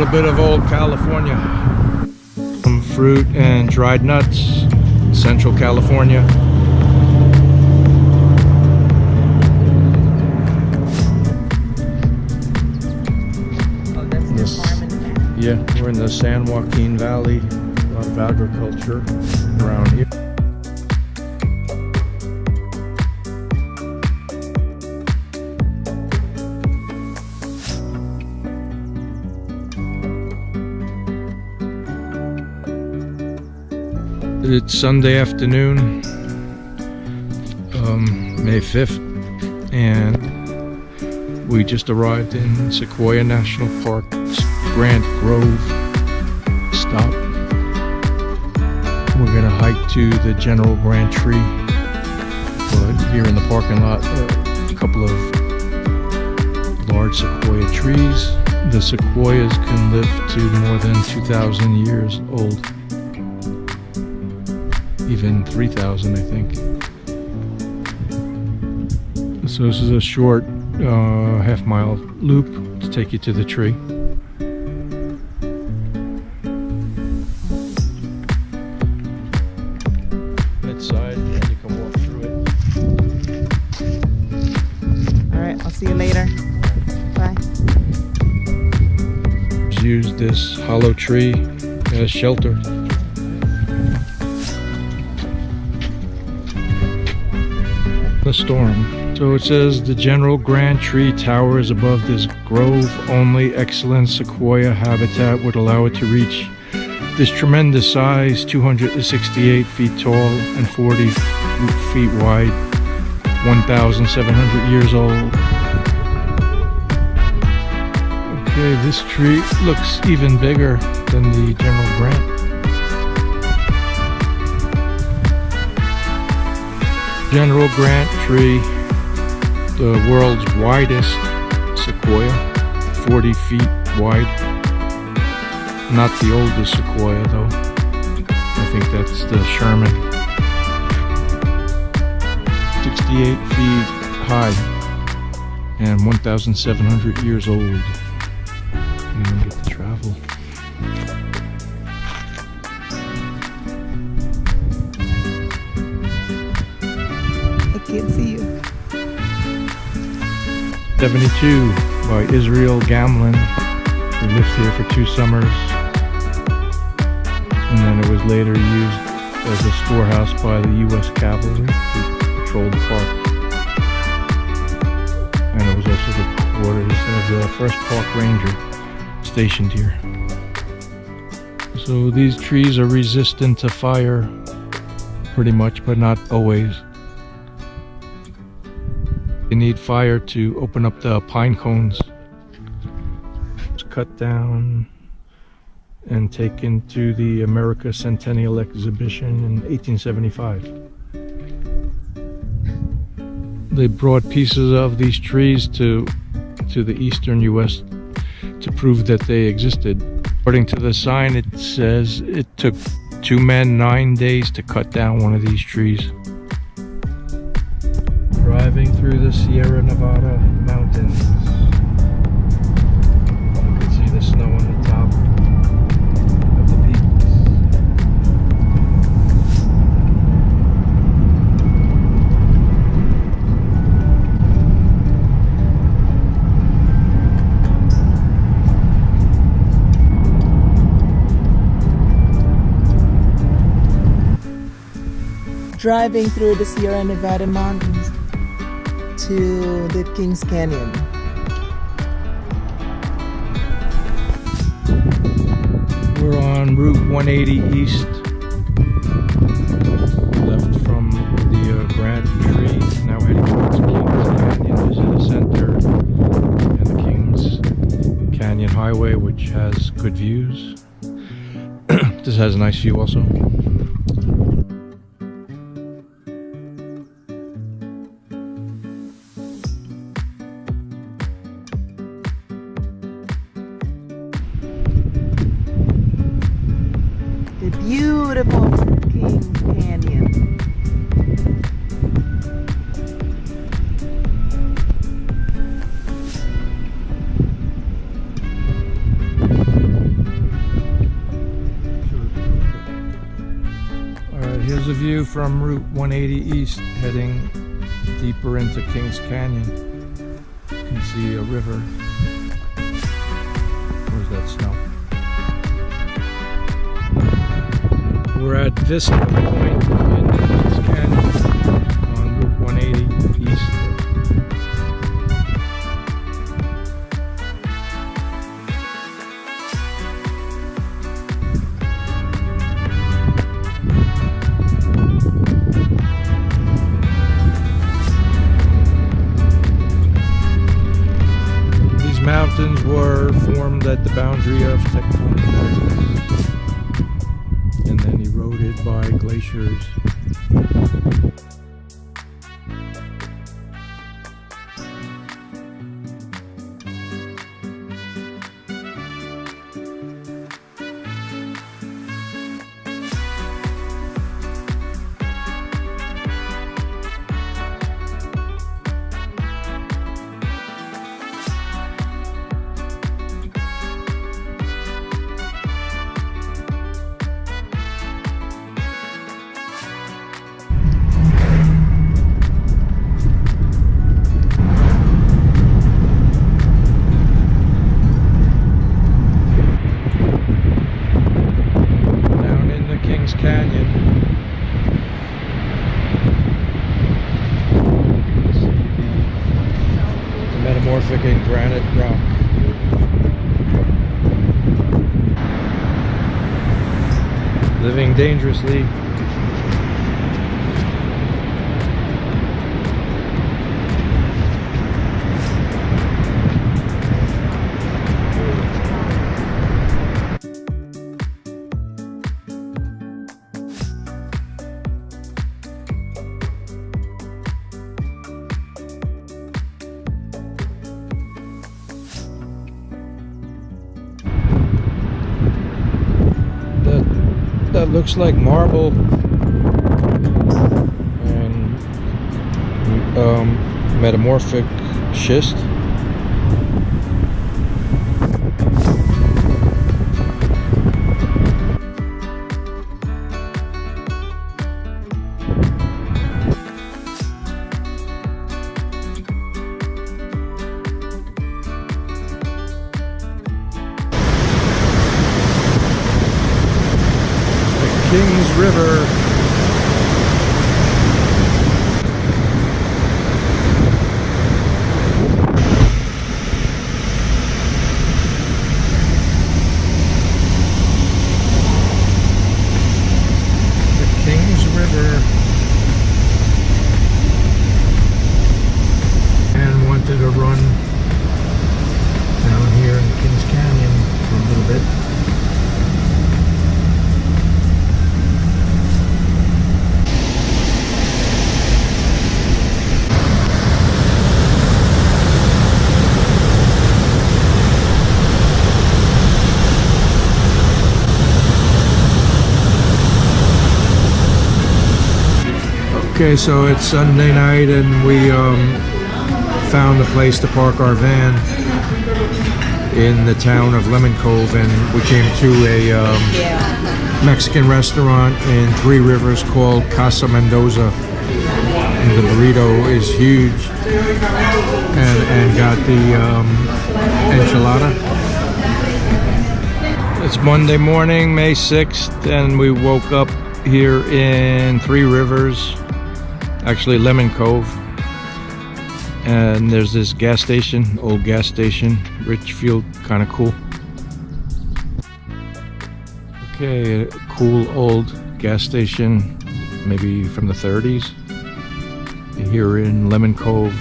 little bit of old California. Some fruit and dried nuts, Central California. Oh, that's the farm in the back. Yeah, we're in the San Joaquin Valley. A lot of agriculture around here. It's Sunday afternoon, May 5th, and we just arrived in Sequoia National Park's Grant Grove stop. We're gonna hike to the General Grant tree, but here in the parking lot, a couple of large sequoia trees. The sequoias can live to more than 2,000 years old. Even 3,000, I think. So this is a short half-mile loop to take you to the tree. Inside, and you can walk through it. All right, I'll see you later. Bye. Use this hollow tree as shelter. The storm. So it says the General Grant tree towers above this grove. Only excellent sequoia habitat would allow it to reach this tremendous size, 268 feet tall and 40 feet wide, 1,700 years old. Okay, this tree looks even bigger than the General Grant. General Grant tree, the world's widest sequoia, 40 feet wide. Not the oldest sequoia though. I think that's the Sherman. 68 feet high and 1,700 years old. And then get to travel. Can't see you. 72 by Israel Gamlin, who lived here for 2 summers, and then it was later used as a storehouse by the U.S. Cavalry who patrolled the park, and it was also the quarters of the 1st Park Ranger stationed here. So these trees are resistant to fire pretty much, but not always. You need fire to open up the pine cones. It's cut down and taken to the America Centennial Exhibition in 1875. They brought pieces of these trees to the eastern US to prove that they existed. According to the sign, it says it took 2 men 9 days to cut down one of these trees. Driving through the Sierra Nevada mountains. You can see the snow on the top of the peaks. Driving through the Sierra Nevada mountains to the Kings Canyon. We're on Route 180 East. Left from the Grant tree, now heading towards Kings Canyon Visitor Center and the Kings Canyon Highway, which has good views. This has a nice view also. The beautiful Kings Canyon. Here's a view from Route 180 East heading deeper into Kings Canyon. You can see a river. Where's that snow? We're at Vista Point in Kings Canyon on Route 180 East. Mountains were formed at the boundary of tectonic plates and then eroded by glaciers. Canyon. The metamorphic and granite rock. Living dangerously. That looks like marble and metamorphic schist. Kings River. The Kings River. And wanted to run down here in Kings Canyon for a little bit. Okay, so it's Sunday night and we found a place to park our van in the town of Lemon Cove, and we came to a Mexican restaurant in Three Rivers called Casa Mendoza. And the burrito is huge, and got the enchilada. It's Monday morning, May 6th, and we woke up here in Three Rivers. Actually Lemon Cove, and there's this gas station, old gas station, Richfield, kind of cool. Okay, a cool old gas station, maybe from the 30s, here in Lemon Cove,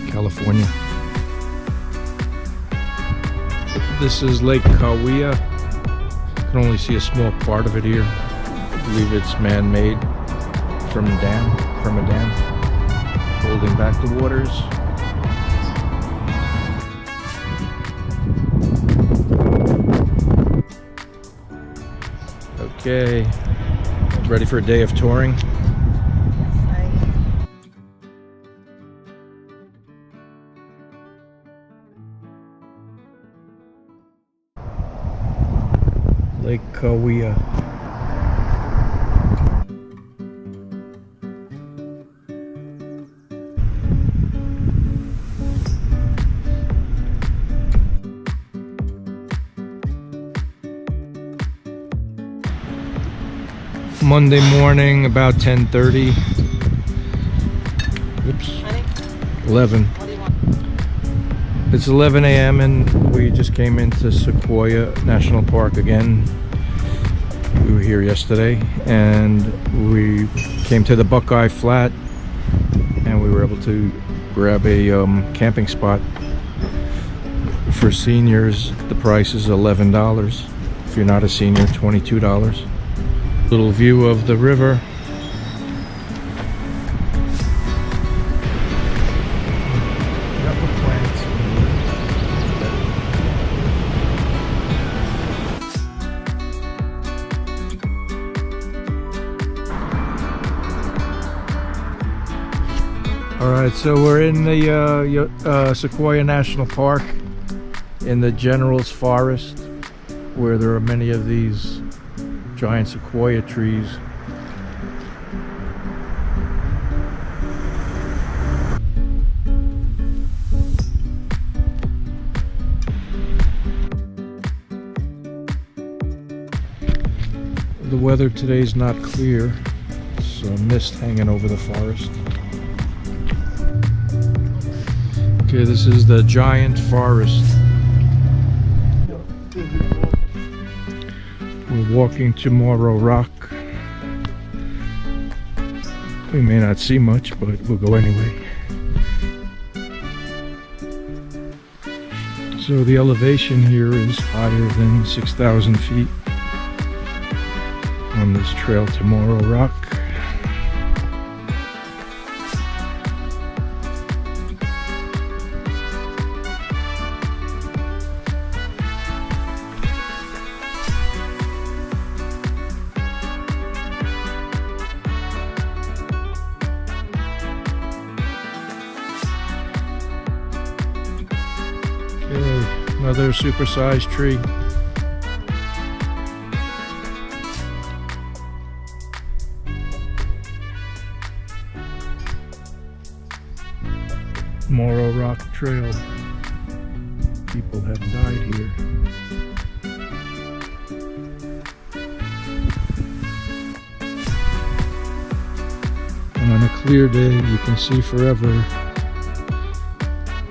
California. This is Lake Cahuilla. You can only see a small part of it here. I believe it's man-made. From a dam, holding back the waters. Okay, ready for a day of touring? Lake Cahuilla. Monday morning, about 10:30. Oops. 11. It's 11 a.m. and we just came into Sequoia National Park again. We were here yesterday and we came to the Buckeye Flat and we were able to grab a camping spot. For seniors, the price is $11. If you're not a senior, $22. Little view of the river. Alright, so we're in the Sequoia National Park in the General's Forest, where there are many of these giant sequoia trees. The weather today is not clear, so mist hanging over the forest. Okay, this is the giant forest. We're walking to Morro Rock. We may not see much, but we'll go anyway. So the elevation here is higher than 6,000 feet on this trail to Morro Rock. Another supersized tree. Morro Rock Trail. People have died here. And on a clear day, you can see forever,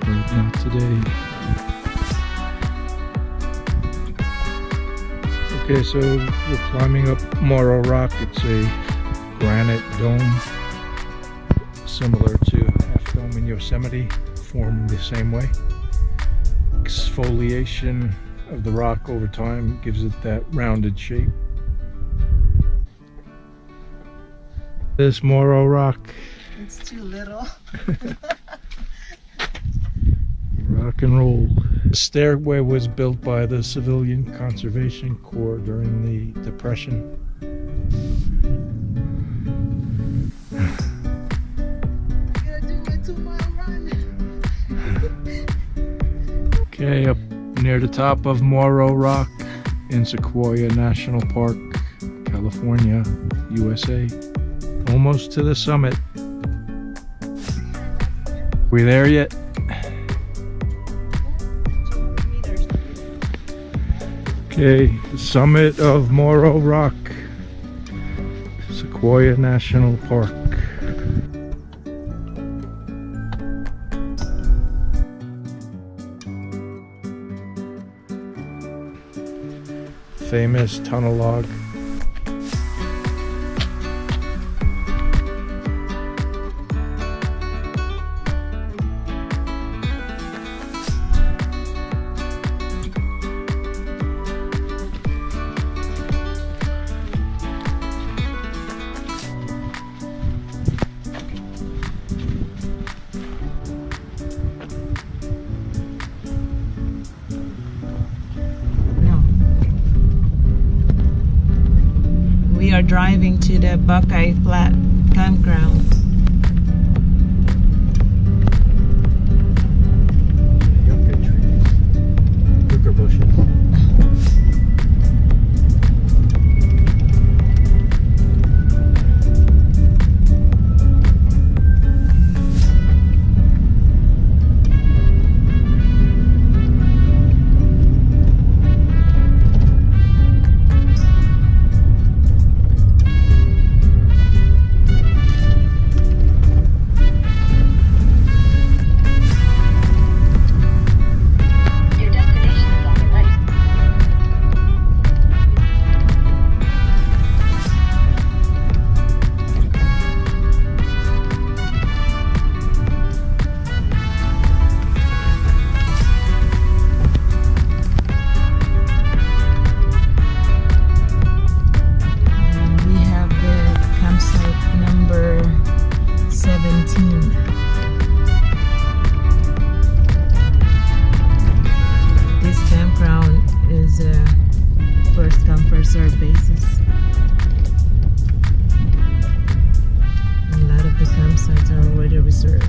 but not today. Okay, so we're climbing up Morro Rock. It's a granite dome, similar to Half Dome in Yosemite, formed the same way. Exfoliation of the rock over time gives it that rounded shape. This Morro Rock. It's too little. Rock and roll. The stairway was built by the Civilian Conservation Corps during the Depression. Okay, up near the top of Morro Rock in Sequoia National Park, California, USA. Almost to the summit. We there yet? Okay, the summit of Morro Rock, Sequoia National Park. Famous tunnel log. We are driving to the Buckeye Flat campground. Yucca trees, yucca bushes. served.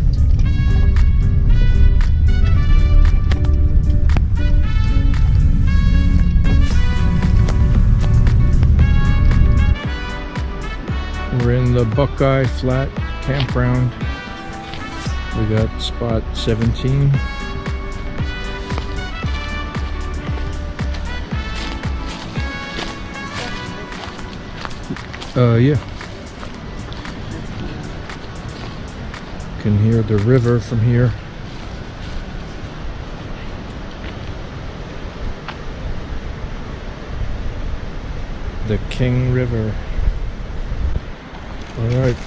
We're in the Buckeye Flat campground. We got spot 17. Yeah. Can hear the river from here. The King River. Alright,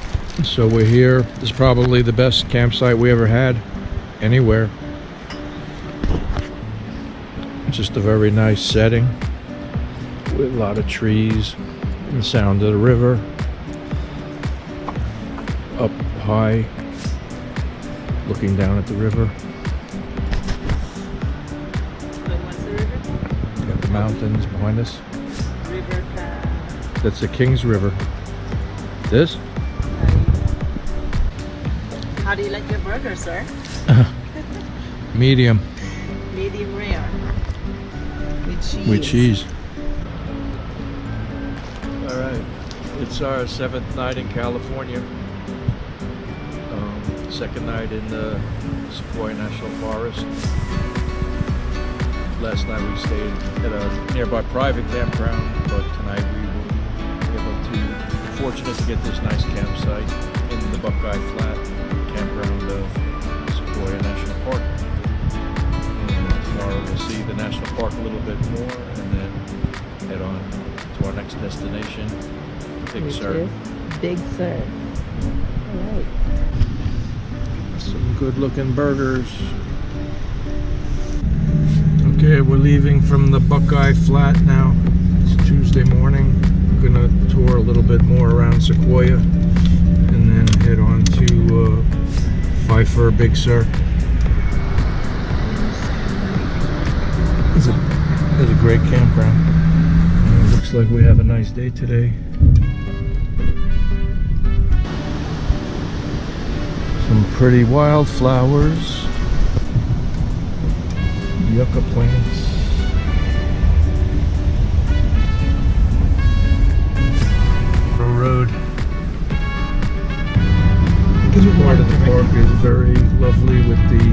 so we're here. This is probably the best campsite we ever had anywhere. Just a very nice setting with a lot of trees and the sound of the river. Up high, looking down at the river. What's the river? Got the mountains behind us. River. That's the King's River. This? How do you like your burger, sir? Medium. Medium rare. With cheese. With cheese. Alright, it's our 7th night in California. Second night in the Sequoia National Forest. Last night we stayed at a nearby private campground, but tonight we will be able to, fortunate to get this nice campsite in the Buckeye Flat campground of Sequoia National Park. And tomorrow we'll see the national park a little bit more and then head on to our next destination, Big Sur. Big Sur. Alright. Some good looking burgers. Okay, we're leaving from the Buckeye Flat now. It's Tuesday morning. We're gonna tour a little bit more around Sequoia and then head on to Pfeiffer, Big Sur. It's a great campground. And it looks like we have a nice day today. Some pretty wildflowers, yucca plants. Road. This part of the park is very lovely with the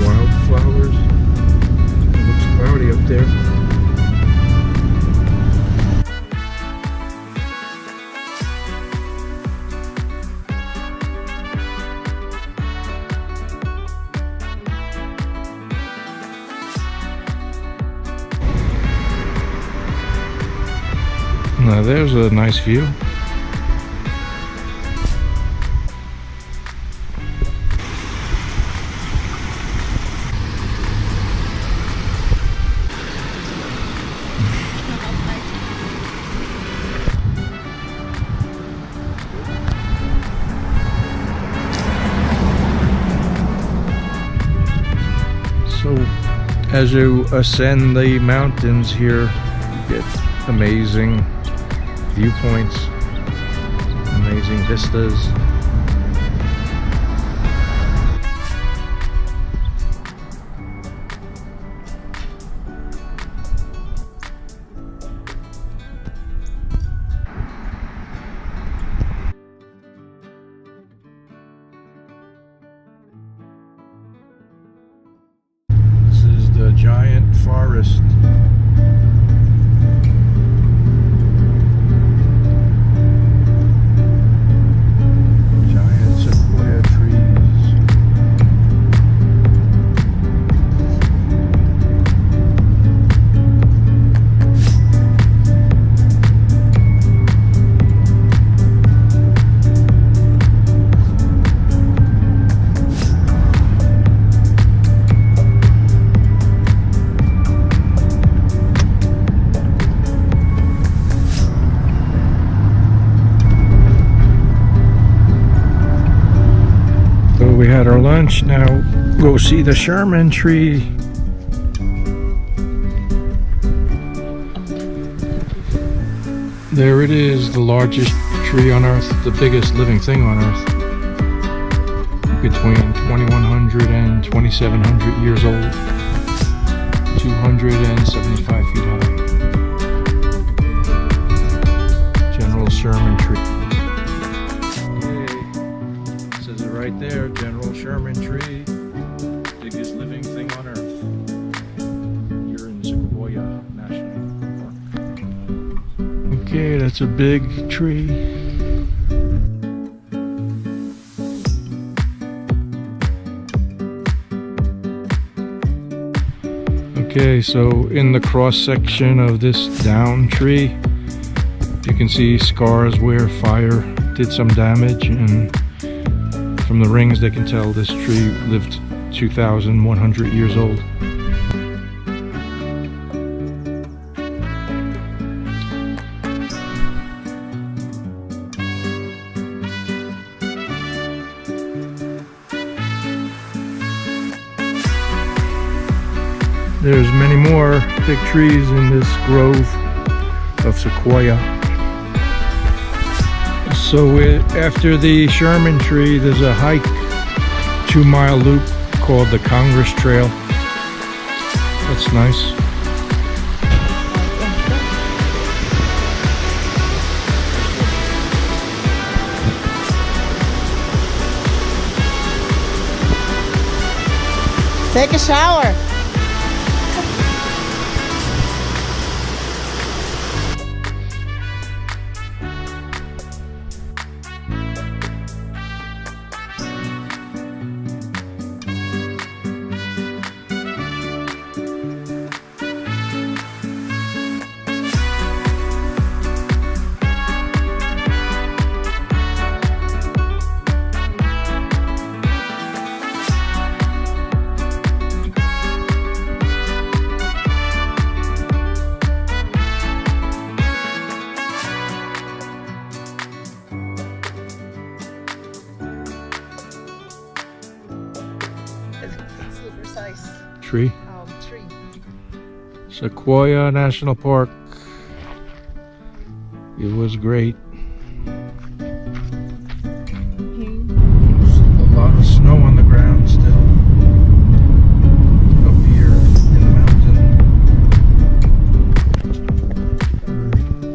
wildflowers. It looks cloudy up there. Now there's a nice view. So as you ascend the mountains here, you get amazing viewpoints, amazing vistas. This is the giant forest. We had our lunch, now go see the Sherman tree. There it is, the largest tree on Earth, the biggest living thing on Earth. between 2100 and 2700 years old, 275 feet high. General Sherman tree. Okay. Says it right there, General Sherman tree. Biggest living thing on earth. Here in Sequoia National Park. Okay, that's a big tree. Okay, so in the cross section of this down tree, you can see scars where fire did some damage, and from the rings they can tell this tree lived 2,100 years old. There's many more big trees in this grove of Sequoia. So after the Sherman tree, there's a hike, 2-mile loop called the Congress Trail. That's nice. Take a shower. Super size Tree. tree. Sequoia National Park. It was great. A lot of snow on the ground still. Up here in the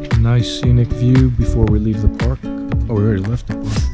mountain. Nice scenic view before we leave the park. Oh, we already left the park.